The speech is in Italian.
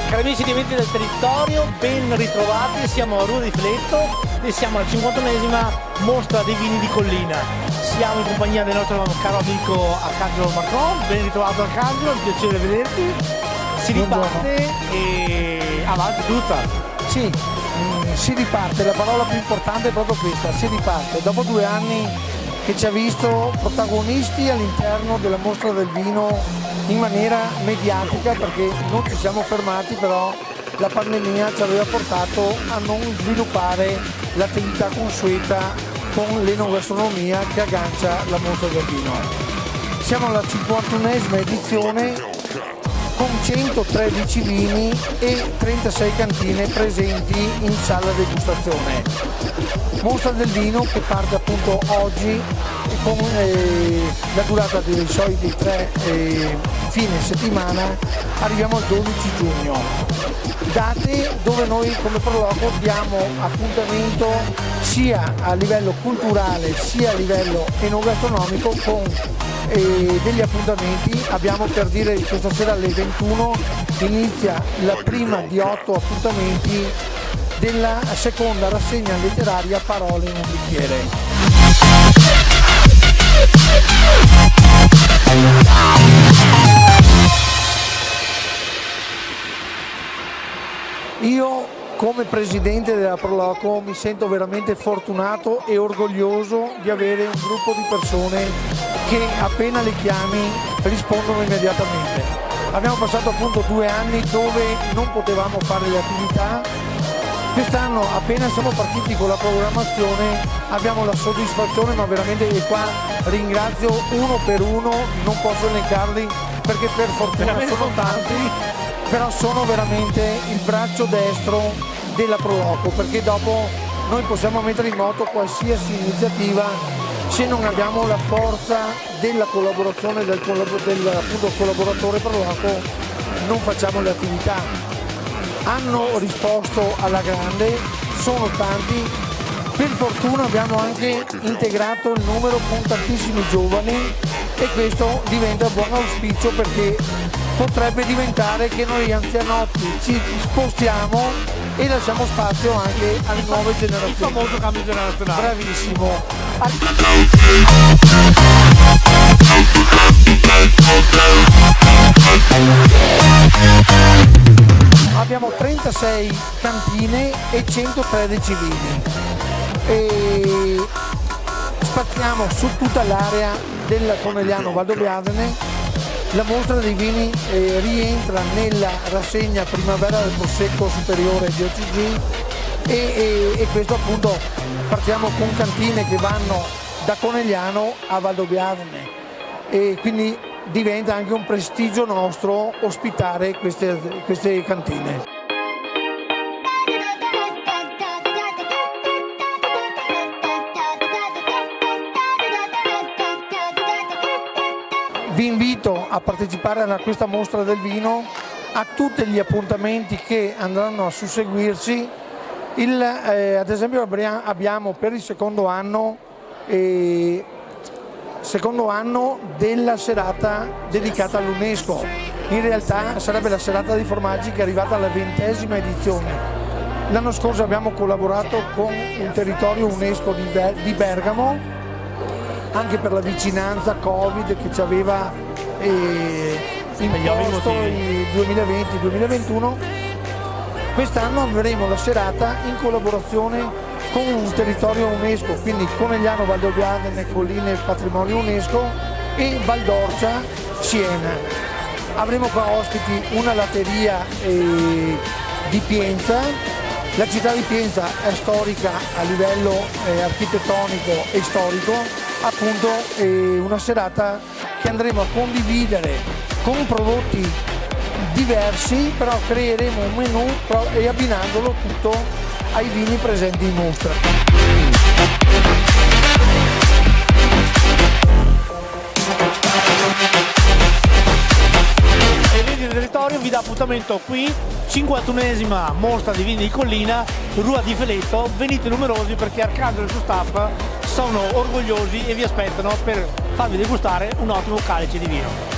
Cari amici di Eventi del Territorio, ben ritrovati, siamo a Rua di Filetto e siamo alla 51esima mostra dei vini di collina. Siamo in compagnia del nostro caro amico Arcangelo Macron, ben ritrovato Arcangelo, è un piacere vederti. Si riparte e avanti tutta. Sì, si riparte, la parola più importante è proprio questa, si riparte. Dopo 2 anni che ci ha visto protagonisti all'interno della mostra del vino in maniera mediatica, perché non ci siamo fermati, però la pandemia ci aveva portato a non sviluppare l'attività consueta con l'enogastronomia che aggancia la mostra del vino. Siamo alla 51esima edizione con 113 vini e 36 cantine presenti in sala degustazione. Mostra del vino che parte appunto oggi con la durata dei soliti 3 fine settimana, arriviamo al 12 giugno. Date dove noi come Proloco diamo appuntamento sia a livello culturale sia a livello enogastronomico con degli appuntamenti. Abbiamo, per dire, questa sera alle 21 inizia la prima di 8 appuntamenti della seconda rassegna letteraria Parole in un bicchiere. Io come presidente della Proloco mi sento veramente fortunato e orgoglioso di avere un gruppo di persone che appena le chiami rispondono immediatamente. Abbiamo passato appunto 2 anni dove non potevamo fare le attività. Quest'anno appena siamo partiti con la programmazione abbiamo la soddisfazione, ma veramente, e qua ringrazio uno per uno, non posso elencarli perché per fortuna sono tanti, però sono veramente il braccio destro della Proloco, perché dopo noi possiamo mettere in moto qualsiasi iniziativa, se non abbiamo la forza della collaborazione del appunto collaboratore Proloco non facciamo le attività. Hanno risposto alla grande, sono tanti, per fortuna abbiamo anche integrato il numero con tantissimi giovani e questo diventa buon auspicio, perché potrebbe diventare che noi anzianotti ci spostiamo e lasciamo spazio anche alle nuove generazioni. Il famoso cambio generazionale. Bravissimo. Abbiamo 36 cantine e 113 vini e spaziamo su tutta l'area del Conegliano Valdobbiadene. La mostra dei vini rientra nella rassegna Primavera del Prosecco Superiore di OCG e questo appunto partiamo con cantine che vanno da Conegliano a Valdobbiadene e quindi diventa anche un prestigio nostro ospitare queste cantine. Vi invito a partecipare a questa mostra del vino, a tutti gli appuntamenti che andranno a susseguirsi. Ad esempio abbiamo per il secondo anno della serata dedicata all'UNESCO. In realtà sarebbe la serata dei formaggi, che è arrivata alla 20ª edizione. L'anno scorso abbiamo collaborato con un territorio UNESCO di Bergamo, anche per la vicinanza Covid che ci aveva imposto il 2020-2021. Quest'anno avremo la serata in collaborazione con un territorio UNESCO, quindi Conegliano Valdobbiadene, Colline Patrimonio UNESCO e Valdorcia, Siena. Avremo qua ospiti una latteria di Pienza. La città di Pienza è storica a livello architettonico e storico, appunto una serata che andremo a condividere con prodotti diversi, però creeremo un menù e abbinandolo tutto ai vini presenti in mostra. Eventi del Territorio vi dà appuntamento qui, 51esima mostra di vini di collina, Rua di Filetto. Venite numerosi perché Arcangelo e il suo staff sono orgogliosi e vi aspettano per farvi degustare un ottimo calice di vino.